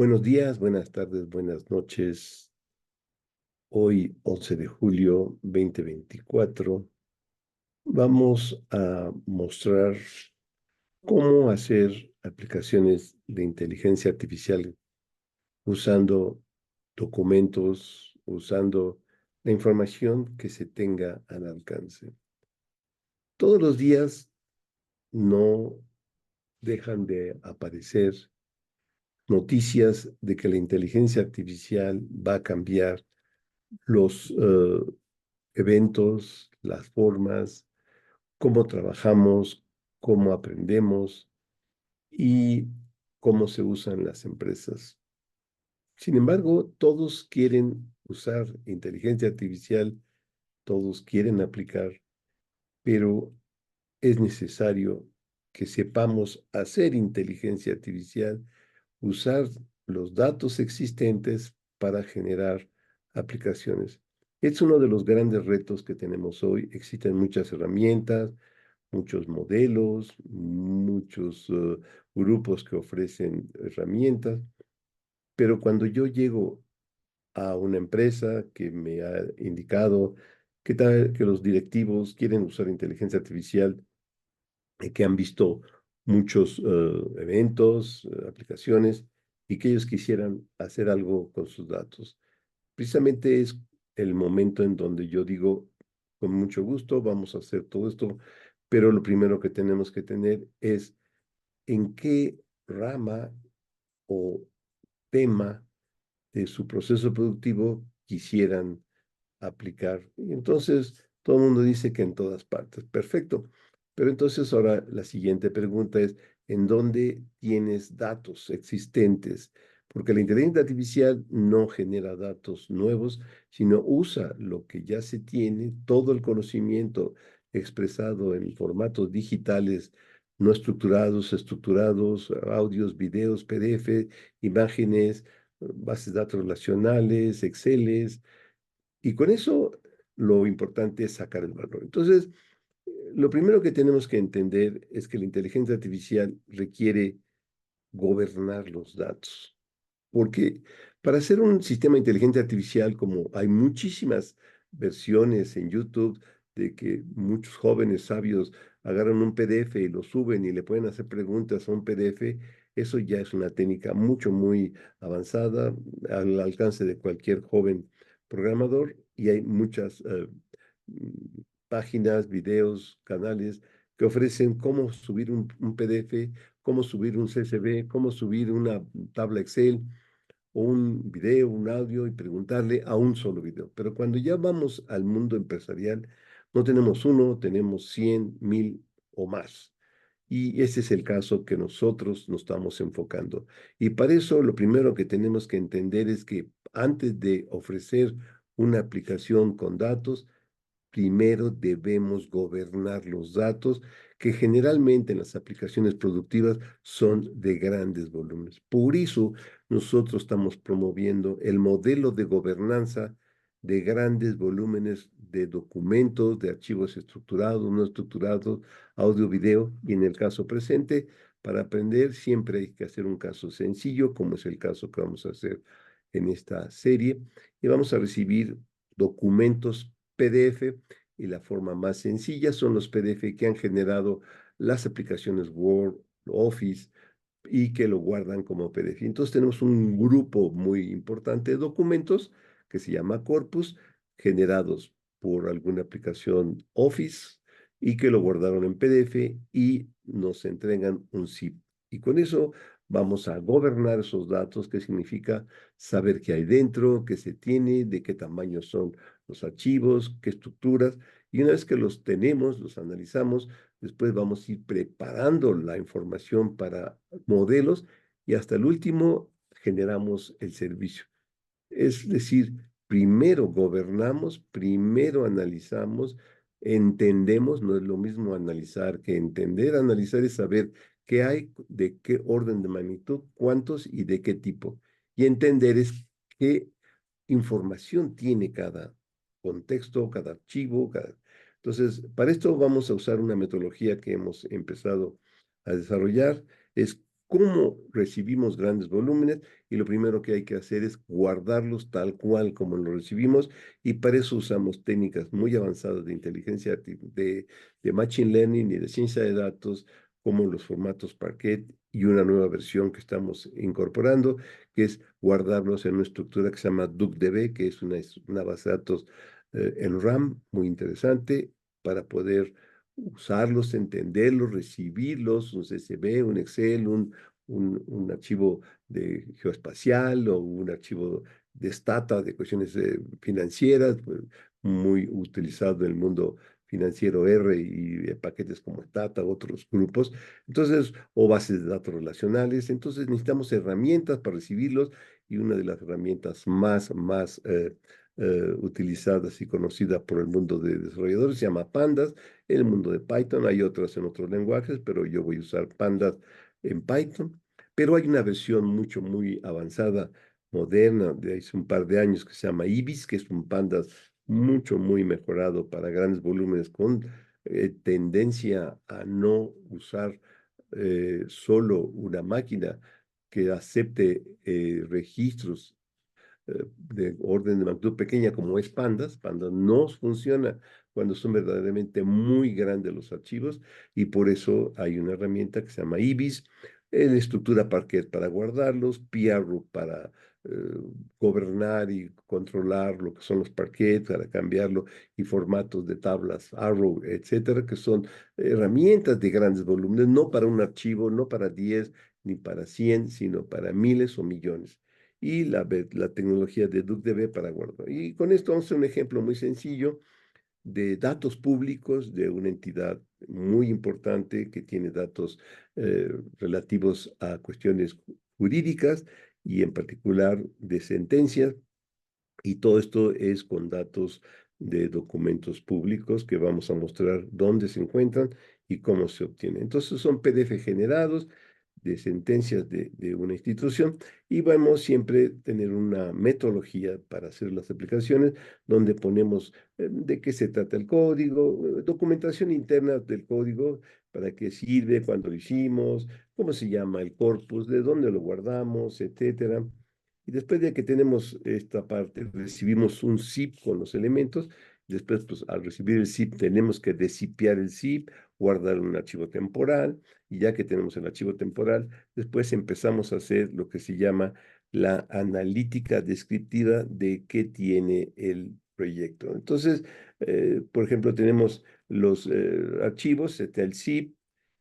Buenos días, buenas tardes, buenas noches. Hoy, 11 de julio 2024, vamos a mostrar cómo hacer aplicaciones de inteligencia artificial usando documentos, usando la información que se tenga al alcance. Todos los días no dejan de aparecer noticias de que la inteligencia artificial va a cambiar los eventos, las formas, cómo trabajamos, cómo aprendemos y cómo se usan las empresas. Sin embargo, todos quieren usar inteligencia artificial, todos quieren aplicar, pero es necesario que sepamos hacer inteligencia artificial, usar los datos existentes para generar aplicaciones. Es uno de los grandes retos que tenemos hoy. Existen muchas herramientas, muchos modelos, muchos grupos que ofrecen herramientas, pero cuando yo llego a una empresa que me ha indicado que, tal, que los directivos quieren usar inteligencia artificial, que han visto muchos eventos, aplicaciones, y que ellos quisieran hacer algo con sus datos. Precisamente es el momento en donde yo digo, con mucho gusto, vamos a hacer todo esto, pero lo primero que tenemos que tener es en qué rama o tema de su proceso productivo quisieran aplicar. Y entonces todo el mundo dice que en todas partes. Perfecto. Pero entonces ahora la siguiente pregunta es, ¿en dónde tienes datos existentes? Porque la inteligencia artificial no genera datos nuevos, sino usa lo que ya se tiene, todo el conocimiento expresado en formatos digitales, no estructurados, estructurados, audios, videos, PDF, imágenes, bases de datos relacionales, Exceles, y con eso lo importante es sacar el valor. Entonces, lo primero que tenemos que entender es que la inteligencia artificial requiere gobernar los datos. Porque para hacer un sistema de inteligencia artificial, como hay muchísimas versiones en YouTube de que muchos jóvenes sabios agarran un PDF y lo suben y le pueden hacer preguntas a un PDF, eso ya es una técnica muy avanzada al alcance de cualquier joven programador y hay muchas páginas, videos, canales que ofrecen cómo subir un PDF, cómo subir un CSV, cómo subir una tabla Excel o un video, un audio y preguntarle a un solo video. Pero cuando ya vamos al mundo empresarial, no tenemos uno, tenemos 100, 1000 o más. Y ese es el caso que nosotros nos estamos enfocando. Y para eso lo primero que tenemos que entender es que antes de ofrecer una aplicación con datos, primero debemos gobernar los datos que generalmente en las aplicaciones productivas son de grandes volúmenes. Por eso nosotros estamos promoviendo el modelo de gobernanza de grandes volúmenes de documentos, de archivos estructurados, no estructurados, audio, video, y en el caso presente, para aprender siempre hay que hacer un caso sencillo, como es el caso que vamos a hacer en esta serie, y vamos a recibir documentos PDF, y la forma más sencilla son los PDF que han generado las aplicaciones Word, Office y que lo guardan como PDF. Entonces tenemos un grupo muy importante de documentos que se llama corpus, generados por alguna aplicación Office y que lo guardaron en PDF y nos entregan un zip. Y con eso vamos a gobernar esos datos, que significa saber qué hay dentro, qué se tiene, de qué tamaño son los archivos, qué estructuras. Y una vez que los tenemos, los analizamos, después vamos a ir preparando la información para modelos y hasta el último generamos el servicio. Es decir, primero gobernamos, primero analizamos, entendemos, no es lo mismo analizar que entender. Analizar es saber qué hay, de qué orden de magnitud, cuántos y de qué tipo. Y entender es qué información tiene cada contexto, cada archivo, cada... Entonces, para esto vamos a usar una metodología que hemos empezado a desarrollar, es cómo recibimos grandes volúmenes y lo primero que hay que hacer es guardarlos tal cual como lo recibimos y para eso usamos técnicas muy avanzadas de de Machine Learning y de ciencia de datos como los formatos Parquet y una nueva versión que estamos incorporando, que es guardarlos en una estructura que se llama DuckDB, que es una base de datos en RAM muy interesante para poder usarlos, entenderlos, recibirlos, un CSV, un Excel, un archivo de geoespacial o un archivo de Stata, de cuestiones financieras, pues, muy utilizado en el mundo financiero R y de paquetes como Stata, otros grupos. Entonces, o bases de datos relacionales. Entonces, necesitamos herramientas para recibirlos y una de las herramientas más utilizadas y conocidas por el mundo de desarrolladores se llama Pandas. En el mundo de Python hay otras en otros lenguajes, pero yo voy a usar Pandas en Python. Pero hay una versión muy avanzada, moderna, de hace un par de años que se llama Ibis, que es un Pandas muy mejorado para grandes volúmenes con tendencia a no usar solo una máquina que acepte registros de orden de magnitud pequeña como es Pandas. Pandas no funciona cuando son verdaderamente muy grandes los archivos y por eso hay una herramienta que se llama IBIS, estructura Parquet para guardarlos, PRU para eh, gobernar y controlar lo que son los Parquet, para cambiarlo y formatos de tablas Arrow, etcétera, que son herramientas de grandes volúmenes, no para un archivo, no para 10 ni para 100, sino para miles o millones y la tecnología de DuckDB para guardar. Y con esto vamos a hacer un ejemplo muy sencillo de datos públicos de una entidad muy importante que tiene datos relativos a cuestiones jurídicas y en particular de sentencias. Y todo esto es con datos de documentos públicos que vamos a mostrar dónde se encuentran y cómo se obtienen. Entonces son PDF generados de sentencias de una institución y vamos siempre a tener una metodología para hacer las aplicaciones donde ponemos de qué se trata el código, documentación interna del código, para qué sirve, cuándo lo hicimos, cómo se llama el corpus, de dónde lo guardamos, etcétera. Y después de que tenemos esta parte, recibimos un zip con los elementos. Después, pues al recibir el zip, tenemos que deszipear el zip, guardar un archivo temporal. Y ya que tenemos el archivo temporal, después empezamos a hacer lo que se llama la analítica descriptiva de qué tiene el proyecto. Entonces, por ejemplo, tenemos los archivos, está el zip,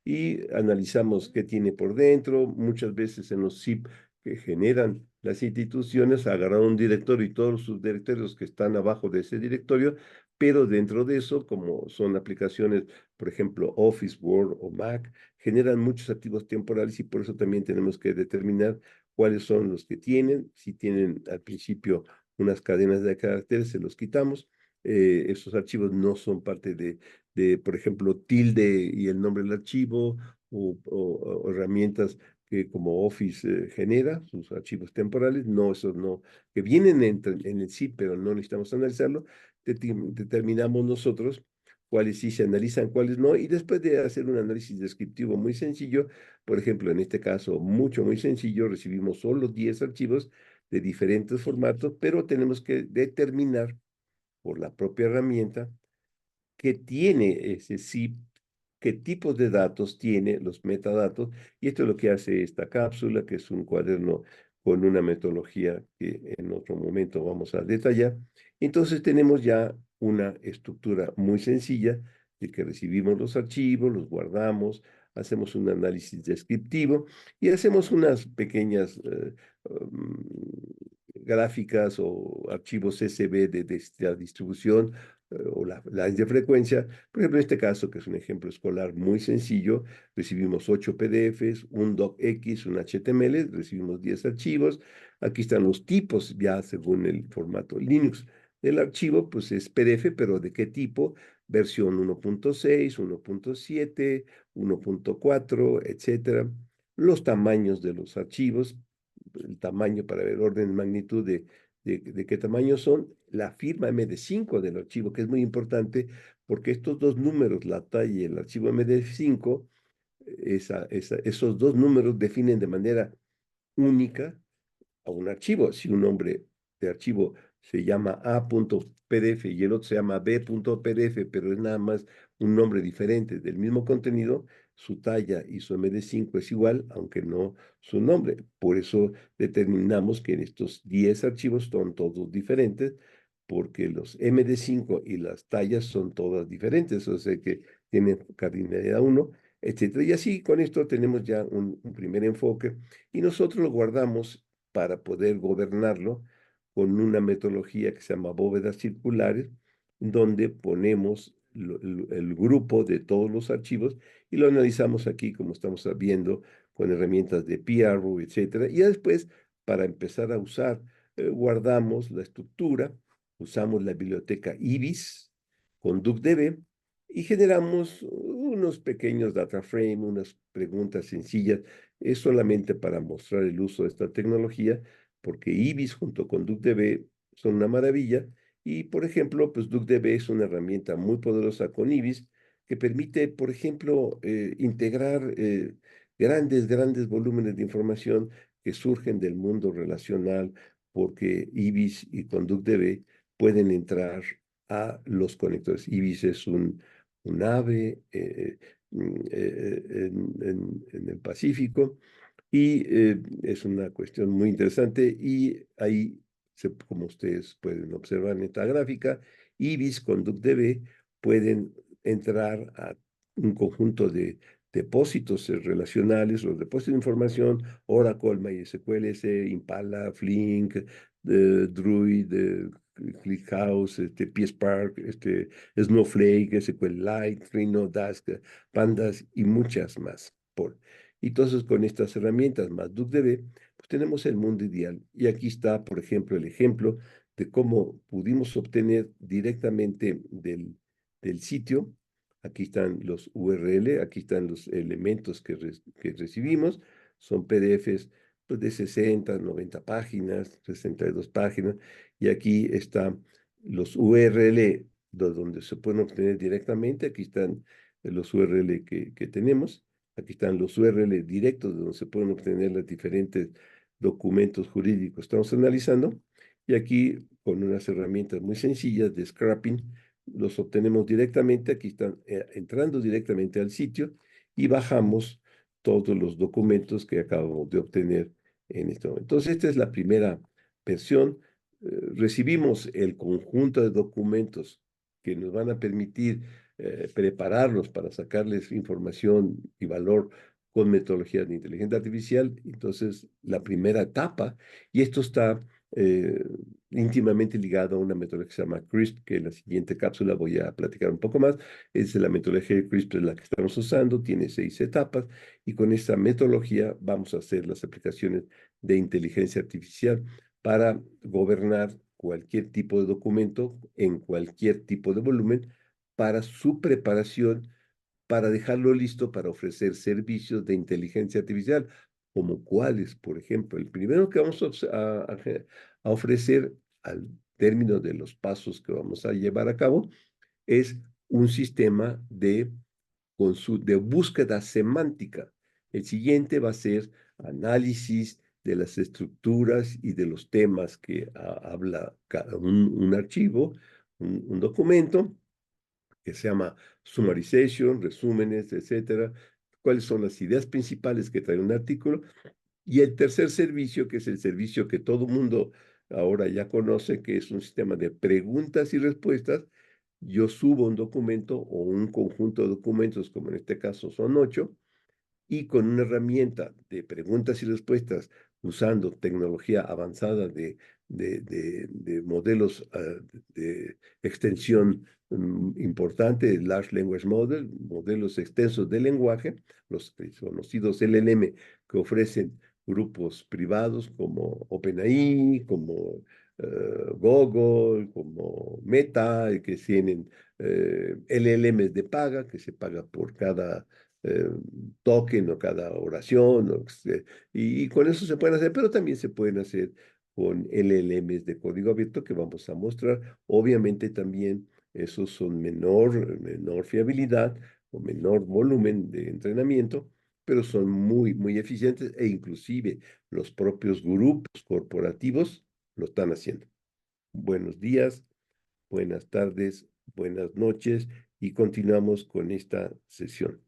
y analizamos qué tiene por dentro. Muchas veces en los zip que generan las instituciones, agarrar un directorio y todos sus directorios que están abajo de ese directorio, pero dentro de eso, como son aplicaciones, por ejemplo, Office, Word o Mac, generan muchos activos temporales y por eso también tenemos que determinar cuáles son los que tienen. Si tienen al principio unas cadenas de caracteres, se los quitamos. Esos archivos no son parte por ejemplo, tilde y el nombre del archivo o herramientas que como Office genera, sus archivos temporales, no, esos no, que vienen en el zip, pero no necesitamos analizarlo, determinamos nosotros cuáles sí se analizan, cuáles no, y después de hacer un análisis descriptivo muy sencillo, por ejemplo, en este caso, muy sencillo, recibimos solo 10 archivos de diferentes formatos, pero tenemos que determinar por la propia herramienta qué tiene ese zip, qué tipos de datos tiene, los metadatos, y esto es lo que hace esta cápsula, que es un cuaderno con una metodología que en otro momento vamos a detallar. Entonces tenemos ya una estructura muy sencilla de que recibimos los archivos, los guardamos, hacemos un análisis descriptivo y hacemos unas pequeñas um, gráficas o archivos CSV de esta distribución o la de frecuencia. Por ejemplo, en este caso, que es un ejemplo escolar muy sencillo, recibimos 8 PDFs, un docx, un HTML, recibimos 10 archivos. Aquí están los tipos ya según el formato Linux. El archivo, pues es PDF, pero ¿de qué tipo? Versión 1.6, 1.7, 1.4, etcétera. Los tamaños de los archivos, el tamaño para ver orden de magnitud de qué tamaño son, la firma MD5 del archivo, que es muy importante porque estos dos números, la talla y el archivo MD5, esos dos números definen de manera única a un archivo. Si un nombre de archivo se llama A.pdf y el otro se llama B.pdf, pero es nada más un nombre diferente del mismo contenido, su talla y su MD5 es igual, aunque no su nombre. Por eso determinamos que en estos 10 archivos son todos diferentes, porque los MD5 y las tallas son todas diferentes, o sea que tienen cardinalidad uno, etcétera. Y así con esto tenemos ya un primer enfoque y nosotros lo guardamos para poder gobernarlo con una metodología que se llama bóvedas circulares, donde ponemos el grupo de todos los archivos y lo analizamos aquí, como estamos viendo, con herramientas de PRO, etcétera. Y ya después, para empezar a usar, guardamos la estructura, usamos la biblioteca IBIS con DuckDB y generamos unos pequeños data frame, unas preguntas sencillas. Es solamente para mostrar el uso de esta tecnología, porque IBIS junto con DuckDB son una maravilla. Y, por ejemplo, pues DuckDB es una herramienta muy poderosa con IBIS que permite, por ejemplo, integrar grandes volúmenes de información que surgen del mundo relacional, porque IBIS y con DuckDB pueden entrar a los conectores. IBIS es un ave en el Pacífico y es una cuestión muy interesante y ahí, como ustedes pueden observar en esta gráfica, IBIS con DuckDB pueden entrar a un conjunto de depósitos relacionales, los depósitos de información, Oracle, MySQL, Impala, Flink, Druid, ClickHouse, PSpark, Snowflake, SQLite, Rhino, Dask, Pandas y muchas más. Y entonces con estas herramientas más DuckDB, pues tenemos el mundo ideal. Y aquí está, por ejemplo, el ejemplo de cómo pudimos obtener directamente del sitio. Aquí están los URL, aquí están los elementos que recibimos. Son PDFs pues, de 60, 90 páginas, 62 páginas. Y aquí están los URL donde se pueden obtener directamente. Aquí están los URL que tenemos. Aquí están los URL directos de donde se pueden obtener los diferentes documentos jurídicos que estamos analizando. Y aquí, con unas herramientas muy sencillas de scrapping, los obtenemos directamente. Aquí están entrando directamente al sitio y bajamos todos los documentos que acabamos de obtener en este momento. Entonces, esta es la primera versión. Recibimos el conjunto de documentos que nos van a permitir prepararlos para sacarles información y valor con metodologías de inteligencia artificial. Entonces, la primera etapa, y esto está eh, íntimamente ligado a una metodología que se llama CRISP, que en la siguiente cápsula voy a platicar un poco más. Es la metodología de CRISP es la que estamos usando, tiene 6 etapas, y con esta metodología vamos a hacer las aplicaciones de inteligencia artificial para gobernar cualquier tipo de documento en cualquier tipo de volumen para su preparación, para dejarlo listo para ofrecer servicios de inteligencia artificial, como cuáles, por ejemplo. El primero que vamos a ofrecer al término de los pasos que vamos a llevar a cabo es un sistema de búsqueda semántica. El siguiente va a ser análisis de las estructuras y de los temas que habla un archivo, un documento que se llama summarization, resúmenes, etcétera. ¿Cuáles son las ideas principales que trae un artículo? Y el tercer servicio, que es el servicio que todo mundo ahora ya conoce, que es un sistema de preguntas y respuestas. Yo subo un documento o un conjunto de documentos, como en este caso son 8, y con una herramienta de preguntas y respuestas usando tecnología avanzada de modelos de extensión importante, Large Language Model, modelos extensos de lenguaje, los conocidos LLM que ofrecen grupos privados como OpenAI, como Google, como Meta, que tienen LLMs de paga, que se paga por cada eh, token o cada oración, y con eso se pueden hacer, pero también se pueden hacer con LLMs de código abierto que vamos a mostrar. Obviamente también esos son menor fiabilidad o menor volumen de entrenamiento, pero son muy, muy eficientes e inclusive los propios grupos corporativos lo están haciendo. Buenos días, buenas tardes, buenas noches y continuamos con esta sesión.